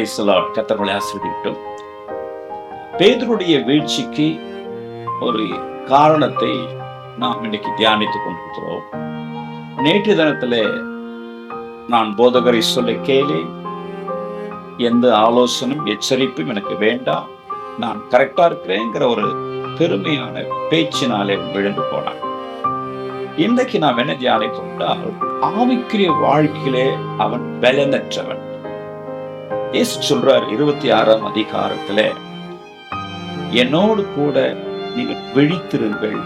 Praise the Lord. கர்த்தர் ஆசீர்வதிக்கட்டும். பேதுருடைய வீழ்ச்சிக்கு ஒரு காரணத்தை நாம் இன்னைக்கு தியானித்துக் கொண்டிருக்கிறோம். நேற்று தினத்திலே நான் போதகரை சொல்ல கேளு, எந்த ஆலோசனையும் எச்சரிப்பும் எனக்கு வேண்டாம், நான் கரெக்டா இருக்கிறேங்கிற ஒரு பெருமையான பேச்சினாலே விழுந்து போனான். இன்றைக்கு நாம் என்ன தியானித்தோம்னால், ஆவிக்குரிய வாழ்க்கையிலே அவன் பலனற்றவன். இயேசு சொல்றார் 26ஆம் அதிகாரத்திலே, என்னோடு கூட நீங்கள் விழித்திருங்கள்,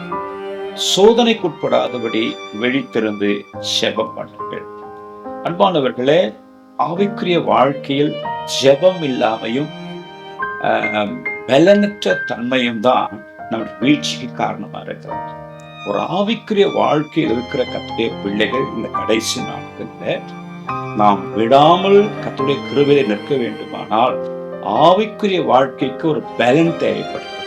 சோதனைக்குட்படாதபடி விழித்திருந்து ஜெபம் பண்ணுங்கள். அன்பானவர்களே, ஆவிக்குரிய வாழ்க்கையில் ஜெபம் இல்லாமையும் பலனற்ற தன்மையும் தான் நம்ம வீழ்ச்சிக்கு காரணமா இருக்கிறது. ஒரு ஆவிக்குரிய வாழ்க்கையில் இருக்கிற கர்த்தருடைய பிள்ளைகள் இந்த கடைசி நாட்கள்ல நாம் விடாமல் கர்த்தருடைய கிருபையிலே நிற்க வேண்டுமானால் ஆவிக்குரிய வாழ்க்கைக்கு ஒரு பலன் தேவைப்படுகிறது.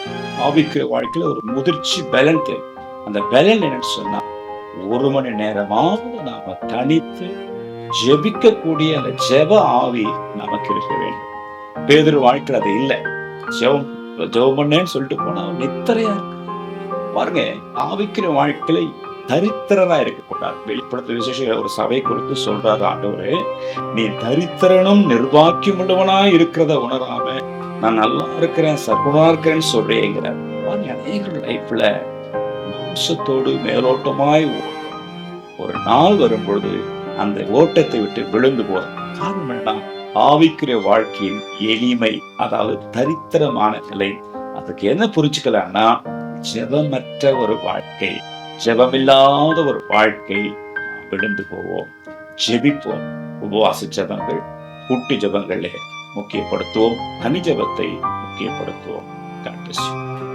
ஆவிக்குரிய வாழ்க்கையில ஒரு முதிர்ச்சி பலன் தேவை. அந்த பலன் என்னன்னு சொன்னா, 1 மணி நேரமாவது நாம தனித்து ஜெபிக்கக்கூடிய அந்த ஜெப ஆவி நமக்கு இருக்க வேண்டும். பேதுரு வாழ்க்கையில் அது இல்லை. ஜெபம் பண்ணேன்னு சொல்லிட்டு போனா நித்திரையா இருக்கு. பாருங்க, ஆவிக்குரிய வாழ்க்கையில தரித்திரனா இருக்கக்கூடாது. வெளிப்படுத்த விசேஷ ஒரு சபை குறித்து சொல்றாரு ஆண்டவரே, நீ தரித்திரனும் நிர்வாக்கியம் உள்ளவனா இருக்கிறத உணராம நான் நல்லா இருக்கிறேன், சர்வனா இருக்கிறேன்னு சொல்றேங்கிறார். அநேக லைஃப்ல மாம்சத்தோடு மேலோட்டமாய் ஒரு நாள் வரும்பொழுது அந்த ஓட்டத்தை விட்டு விழுந்து போற காரணம் என்ன? ஆவிக்குரிய வாழ்க்கையின் எளிமை, அதாவது தரித்திரமான நிலை. அதுக்கு என்ன புரிஞ்சுக்கலாம்னா, ஜெபமற்ற ஒரு வாழ்க்கை, ஜெபமில்லாத ஒரு வாழ்க்கை விழுந்து போவோம். ஜெபிப்போம். உபவாச ஜெபங்கள், கூட்டு ஜெபங்களை முக்கியப்படுத்துவோம். தனி ஜெபத்தை முக்கியப்படுத்துவோம். God bless you.